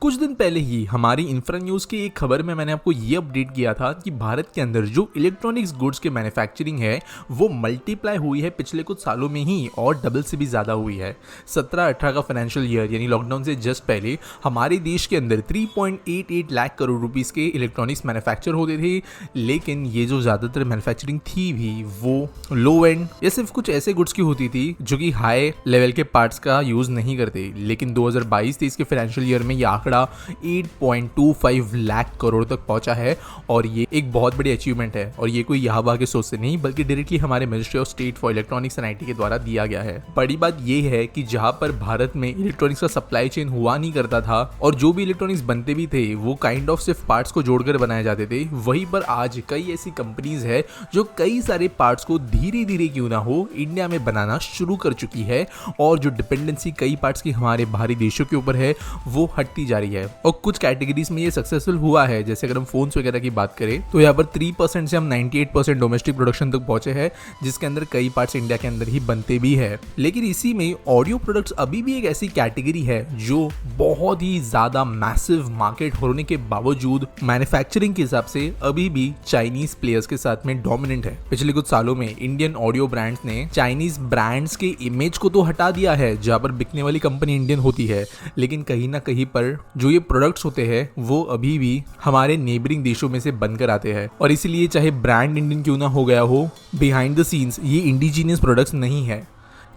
कुछ दिन पहले ही हमारी इंफ्रा न्यूज़ की एक खबर में मैंने आपको ये अपडेट किया था कि भारत के अंदर जो इलेक्ट्रॉनिक्स गुड्स के मैन्युफैक्चरिंग है वो मल्टीप्लाई हुई है पिछले कुछ सालों में ही और डबल से भी ज़्यादा हुई है। 17-18 का फाइनेंशियल ईयर यानी लॉकडाउन से जस्ट पहले हमारे देश के अंदर 3.88 लाख करोड़ रुपीस के इलेक्ट्रॉनिक्स मैन्युफैक्चर होते थे, लेकिन ये जो ज़्यादातर मैन्युफैक्चरिंग थी भी वो लो एंड या सिर्फ कुछ ऐसे गुड्स की होती थी जो कि हाई लेवल के पार्ट्स का यूज़ नहीं करते। लेकिन 2022-23 के फाइनेंशियल ईयर में ये आंकड़ा 8.25 लाख करोड़ तक पहुंचा है और ये एक बहुत बड़ी अचीवमेंट है। और ये कोई यहाँ के सोच से नहीं बल्कि डायरेक्टली हमारे ministry of state for electronics and IT के द्वारा दिया गया है। बड़ी बात ये है कि जहां पर भारत में इलेक्ट्रॉनिक्स का सप्लाई चेन हुआ नहीं करता था और जो भी इलेक्ट्रॉनिक्स बनते भी थे वो काइंड ऑफ सिर्फ पार्ट्स को जोड़कर बनाए जाते थे, वहीं पर आज कई ऐसी कंपनीज है जो कई सारे पार्ट्स को धीरे धीरे क्यों ना हो इंडिया में बनाना शुरू कर चुकी है और जो डिपेंडेंसी कई पार्ट्स की हमारे बाहरी देशों के ऊपर है वो हटती जा रही है। और कुछ कैटेगरीज में ये सक्सेसफुल हुआ है, जैसे अगर हम फोन्स वगैरह की बात करें तो यहाँ पर 3% से हम 98% डोमेस्टिक प्रोडक्शन तक पहुंचे हैं, जिसके अंदर कई पार्ट्स इंडिया के अंदर ही बनते भी है। लेकिन इसी में ऑडियो प्रोडक्ट्स अभी भी एक ऐसी कैटेगरी है जो बहुत ही ज्यादा मैसिव मार्केट होने के बावजूद मैन्युफैक्चरिंग के हिसाब से अभी भी चाइनीज प्लेयर्स के साथ में डोमिनेंट है। पिछले कुछ सालों में इंडियन ऑडियो ब्रांड्स ने चाइनीज ब्रांड्स के इमेज को तो हटा दिया है, जहां पर बिकने वाली कंपनी इंडियन होती है, लेकिन कहीं ना कहीं पर जो ये प्रोडक्ट्स होते हैं वो अभी भी हमारे नेबरिंग देशों में से बनकर आते हैं। और इसीलिए चाहे ब्रांड इंडियन क्यों ना हो गया हो, बिहाइंड द सीन्स ये इंडिजीनियस प्रोडक्ट्स नहीं है।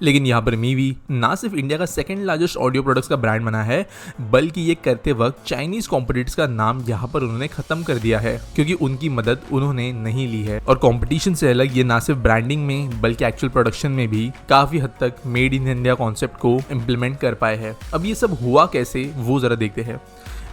लेकिन यहाँ पर मीवी ना सिर्फ इंडिया का सेकंड लार्जेस्ट ऑडियो प्रोडक्ट्स का ब्रांड बना है, बल्कि ये करते वक्त चाइनीज कॉम्पिटिटर्स का नाम यहाँ पर उन्होंने खत्म कर दिया है, क्योंकि उनकी मदद उन्होंने नहीं ली है। और कंपटीशन से अलग ये ना सिर्फ ब्रांडिंग में बल्कि एक्चुअल प्रोडक्शन में भी काफी हद तक मेड इन इंडिया कॉन्सेप्ट को इम्प्लीमेंट कर पाए हैं। अब ये सब हुआ कैसे वो जरा देखते हैं।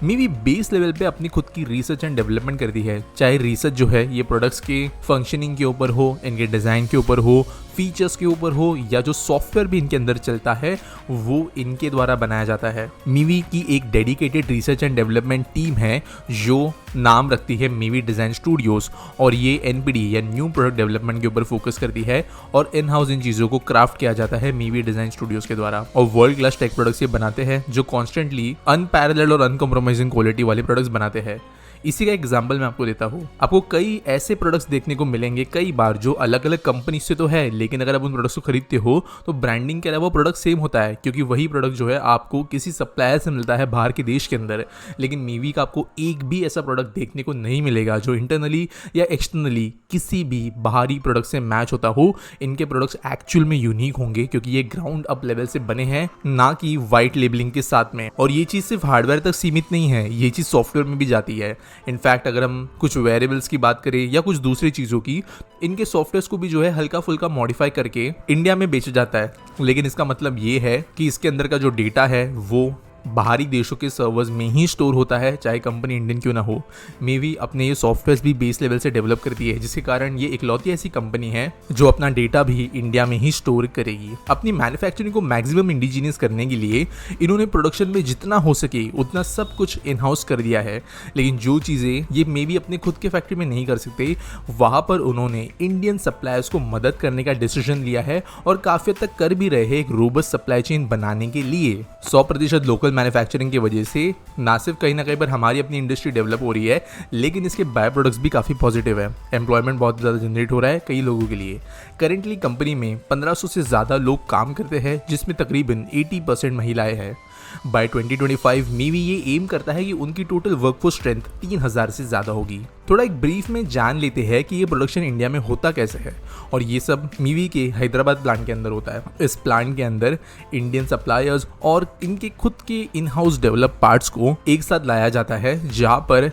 मीवी बेस लेवल पे अपनी खुद की रिसर्च एंड डेवलपमेंट करती है, चाहे रिसर्च जो है ये प्रोडक्ट्स के फंक्शनिंग के ऊपर हो, इनके डिज़ाइन के ऊपर हो, फीचर्स के ऊपर हो, या जो सॉफ्टवेयर भी इनके अंदर चलता है वो इनके द्वारा बनाया जाता है। मीवी की एक dedicated research and development team है जो नाम रखती है मीवी डिज़ाइन स्टूडियोज, और ये एनपीडी या न्यू प्रोडक्ट डेवलपमेंट के ऊपर फोकस करती है और इन हाउस इन चीज़ों को क्राफ्ट किया जाता है मीवी डिज़ाइन स्टूडियोज के द्वारा। और वर्ल्ड क्लास टेक प्रोडक्ट्स ये बनाते हैं जो कॉन्स्टेंटली अनपैरेलल्ड और अनकॉम्प्रोमाइजिंग क्वालिटी वाले प्रोडक्ट्स बनाते हैं। इसी का एग्जाम्पल मैं आपको देता हूँ। आपको कई ऐसे प्रोडक्ट्स देखने को मिलेंगे कई बार जो अलग अलग कंपनी से तो है, लेकिन अगर आप उन प्रोडक्ट्स को खरीदते हो तो ब्रांडिंग के अलावा प्रोडक्ट सेम होता है, क्योंकि वही प्रोडक्ट जो है आपको किसी सप्लायर से मिलता है बाहर के देश के अंदर। लेकिन मीवी का आपको एक भी ऐसा प्रोडक्ट देखने को नहीं मिलेगा जो इंटरनली या एक्सटर्नली किसी भी बाहरी प्रोडक्ट से मैच होता हो। इनके प्रोडक्ट्स एक्चुअल में यूनिक होंगे क्योंकि ये ग्राउंड अप लेवल से बने हैं, ना कि वाइट लेबलिंग के साथ में। और ये चीज़ सिर्फ हार्डवेयर तक सीमित नहीं है, ये चीज़ सॉफ्टवेयर में भी जाती है। इनफैक्ट अगर हम कुछ वेरिएबल्स की बात करें या कुछ दूसरी चीज़ों की, इनके सॉफ्टवेयर्स को भी जो है हल्का फुल्का मॉडिफाई करके इंडिया में बेचा जाता है। लेकिन इसका मतलब ये है कि इसके अंदर का जो डेटा है वो बाहरी देशों के सर्वर्स में ही स्टोर होता है, चाहे कंपनी इंडियन क्यों ना हो। मेवी अपने ये सॉफ्टवेयर भी बेस लेवल से डेवलप करती है, जिसके कारण ये इकलौती ऐसी कंपनी है जो अपना डेटा भी इंडिया में ही स्टोर करेगी। अपनी मैन्युफैक्चरिंग को मैक्सिमम इंडिजीनियस करने के लिए इन्होंने प्रोडक्शन में जितना हो सके उतना सब कुछ इन हाउस कर दिया है। लेकिन जो चीज़ें ये मेवी अपने खुद के फैक्ट्री में नहीं कर सकते, वहाँ पर उन्होंने इंडियन सप्लायर्स को मदद करने का डिसीजन लिया है और काफ़ी हद तक कर भी रहे हैं एक रोबस्ट सप्लाई चेन बनाने के लिए। 100% लोकल मैन्युफैक्चरिंग की वजह से ना सिर्फ कहीं ना कहीं पर हमारी अपनी इंडस्ट्री डेवलप हो रही है, लेकिन इसके बाय प्रोडक्ट्स भी काफ़ी पॉजिटिव है। एम्प्लॉयमेंट बहुत ज़्यादा जनरेट हो रहा है कई लोगों के लिए। करेंटली कंपनी में 1500 से ज़्यादा लोग काम करते हैं, जिसमें तकरीबन 80% महिलाएं हैं। बाय 2025 मीवी ये एम करता है कि उनकी टोटल वर्कफोर्स स्ट्रेंथ 3000 से ज़्यादा होगी। थोड़ा एक ब्रीफ में जान लेते हैं कि ये प्रोडक्शन इंडिया में होता कैसे है, और ये सब मीवी के हैदराबाद प्लांट के अंदर होता है। इस प्लांट के अंदर इंडियन सप्लायर्स और इनके खुद के इन हाउस डेवलप पार्ट्स को एक साथ लाया जाता है, जहाँ पर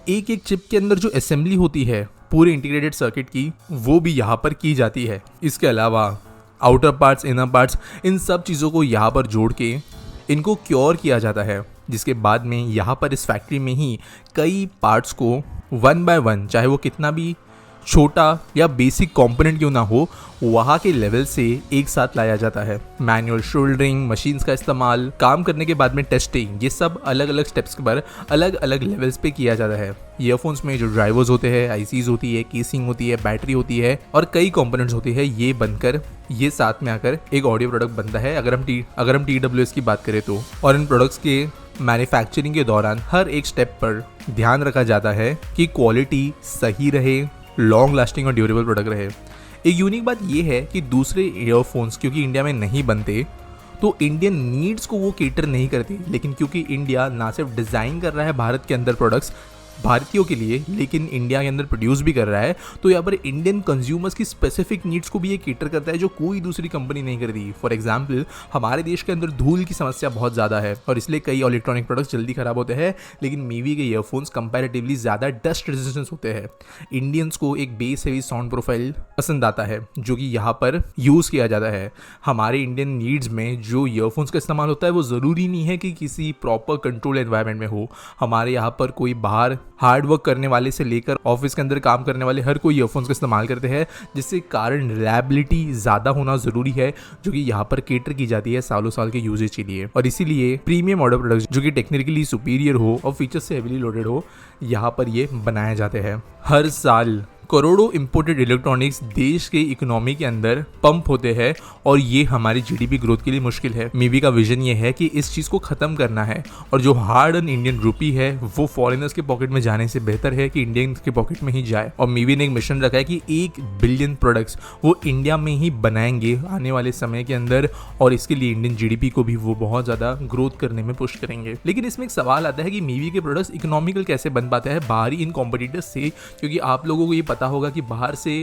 एक एक चिप के अंदर जो असेंबली होती है पूरे इंटीग्रेटेड सर्किट की, वो भी यहाँ पर की जाती है। इसके अलावा आउटर पार्ट्स, इनर पार्ट्स, इन सब चीज़ों को यहाँ पर जोड़ के इनको क्योर किया जाता है, जिसके बाद में यहाँ पर इस फैक्ट्री में ही कई पार्ट्स को वन बाय वन, चाहे वो कितना भी छोटा या बेसिक कंपोनेंट क्यों ना हो, वहाँ के लेवल से एक साथ लाया जाता है। मैनुअल शोल्डरिंग, मशीन्स का इस्तेमाल, काम करने के बाद में टेस्टिंग, ये सब अलग अलग स्टेप्स पर अलग अलग लेवल्स पे किया जाता है। ईयरफोन्स में जो ड्राइवर्स होते हैं, आईसीज होती है, केसिंग होती है, बैटरी होती है और कई कंपोनेंट्स होती है, ये बनकर ये साथ में आकर एक ऑडियो प्रोडक्ट बनता है अगर हम TWS की बात करें तो। और इन प्रोडक्ट्स के मैन्युफैक्चरिंग के दौरान हर एक स्टेप पर ध्यान रखा जाता है कि क्वालिटी सही रहे, लॉन्ग लास्टिंग और ड्यूरेबल प्रोडक्ट रहे। एक यूनिक बात यह है कि दूसरे ईयरफोन्स क्योंकि इंडिया में नहीं बनते तो इंडियन नीड्स को वो केटर नहीं करते, लेकिन क्योंकि इंडिया ना सिर्फ डिज़ाइन कर रहा है भारत के अंदर प्रोडक्ट्स भारतीयों के लिए, लेकिन इंडिया के अंदर प्रोड्यूस भी कर रहा है, तो यहाँ पर इंडियन कंज्यूमर्स की स्पेसिफिक नीड्स को भी ये केटर करता है जो कोई दूसरी कंपनी नहीं करती। फॉर एग्जांपल, हमारे देश के अंदर धूल की समस्या बहुत ज़्यादा है और इसलिए कई इलेक्ट्रॉनिक प्रोडक्ट्स जल्दी खराब होते हैं, लेकिन मीवी के ईयरफोन्स कंपैरेटिवली ज़्यादा डस्ट रेजिस्टेंस होते हैं। इंडियंस को एक बेस हेवी साउंड प्रोफाइल पसंद आता है जो कि यहाँ पर यूज़ किया जाता है। हमारे इंडियन नीड्स में जो ईयरफोन्स का इस्तेमाल होता है वो ज़रूरी नहीं है कि किसी प्रॉपर कंट्रोल एनवायरनमेंट में हो। हमारे यहाँ पर कोई बाहर हार्ड वर्क करने वाले से लेकर ऑफिस के अंदर काम करने वाले हर कोई ईयरफोन्स का इस्तेमाल करते हैं, जिससे कारण रिलायबिलिटी ज़्यादा होना ज़रूरी है, जो कि यहाँ पर केटर की जाती है सालों साल के यूजेज के लिए। और इसीलिए प्रीमियम ऑर्डर प्रोडक्ट्स जो कि टेक्निकली सुपीरियर हो और फीचर्स से हेवीली लोडेड हो, यहाँ पर ये बनाए जाते हैं। हर साल करोड़ों इंपोर्टेड इलेक्ट्रॉनिक्स देश के इकोनॉमी के अंदर पंप होते हैं और ये हमारी जीडीपी ग्रोथ के लिए मुश्किल है। मीवी का विजन ये है कि इस चीज़ को ख़त्म करना है और जो हार्ड एंड इंडियन रूपी है वो फॉरेनर्स के पॉकेट में जाने से बेहतर है कि इंडियंस के पॉकेट में ही जाए। और मीवी ने एक मिशन रखा है कि 1 बिलियन प्रोडक्ट्स वो इंडिया में ही बनाएंगे आने वाले समय के अंदर, और इसके लिए इंडियन जीडीपी को भी वो बहुत ज़्यादा ग्रोथ करने में पुश करेंगे। लेकिन इसमें एक सवाल आता है कि मीवी के प्रोडक्ट्स इकोनॉमिकल कैसे बन पाते हैं बाहरी इन कॉम्पिटिटर्स से, क्योंकि आप लोगों को ये पता होगा कि बाहर से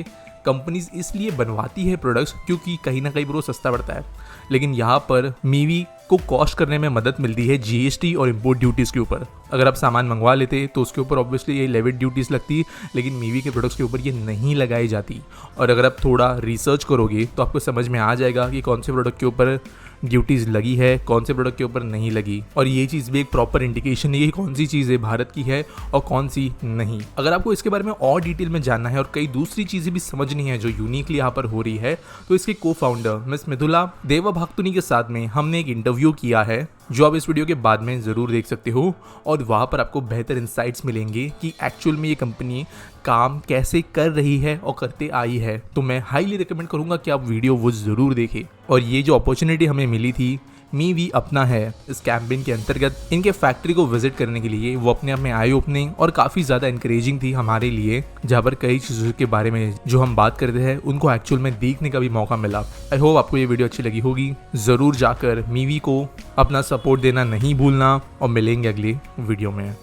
कंपनीज इसलिए बनवाती है प्रोडक्ट्स क्योंकि कहीं ना कहीं वो सस्ता पड़ता है, लेकिन यहाँ पर मीवी को कॉस्ट करने में मदद मिलती है जीएसटी और इंपोर्ट ड्यूटीज़ के ऊपर। अगर आप सामान मंगवा लेते तो उसके ऊपर ऑब्वियसली ये लेविट ड्यूटीज़ लगती, लेकिन मीवी के प्रोडक्ट्स के ऊपर ये नहीं लगाई जाती। और अगर आप थोड़ा रिसर्च करोगे तो आपको समझ में आ जाएगा कि कौन से प्रोडक्ट के ऊपर ड्यूटीज़ लगी है, कौन से प्रोडक्ट के ऊपर नहीं लगी, और ये चीज़ भी एक प्रॉपर इंडिकेशन है कि कौन सी चीज़ें भारत की है और कौन सी नहीं। अगर आपको इसके बारे में और डिटेल में जानना है और कई दूसरी चीज़ें भी समझनी है जो यूनिकली यहाँ पर हो रही है, तो इसके को-फाउंडर मिस मृदुला देवभागतुनी के साथ में हमने एक इंटरव्यू किया है जो आप इस वीडियो के बाद में ज़रूर देख सकते हो, और वहाँ पर आपको बेहतर इंसाइट्स मिलेंगे कि एक्चुअल में ये कंपनी काम कैसे कर रही है और करते आई है। तो मैं हाईली रिकमेंड करूँगा कि आप वीडियो वो ज़रूर देखें। और ये जो अपॉर्चुनिटी हमें मिली थी मीवी अपना है, इस कैंपेन के अंतर्गत इनके फैक्ट्री को विजिट करने के लिए, वो अपने आप में आई ओपनिंग और काफ़ी ज़्यादा इंकरेजिंग थी हमारे लिए, जहाँ पर कई चीज़ों के बारे में जो हम बात करते हैं उनको एक्चुअल में देखने का भी मौका मिला। आई होप आपको ये वीडियो अच्छी लगी होगी। ज़रूर जाकर मीवी को अपना सपोर्ट देना नहीं भूलना और मिलेंगे अगले वीडियो में।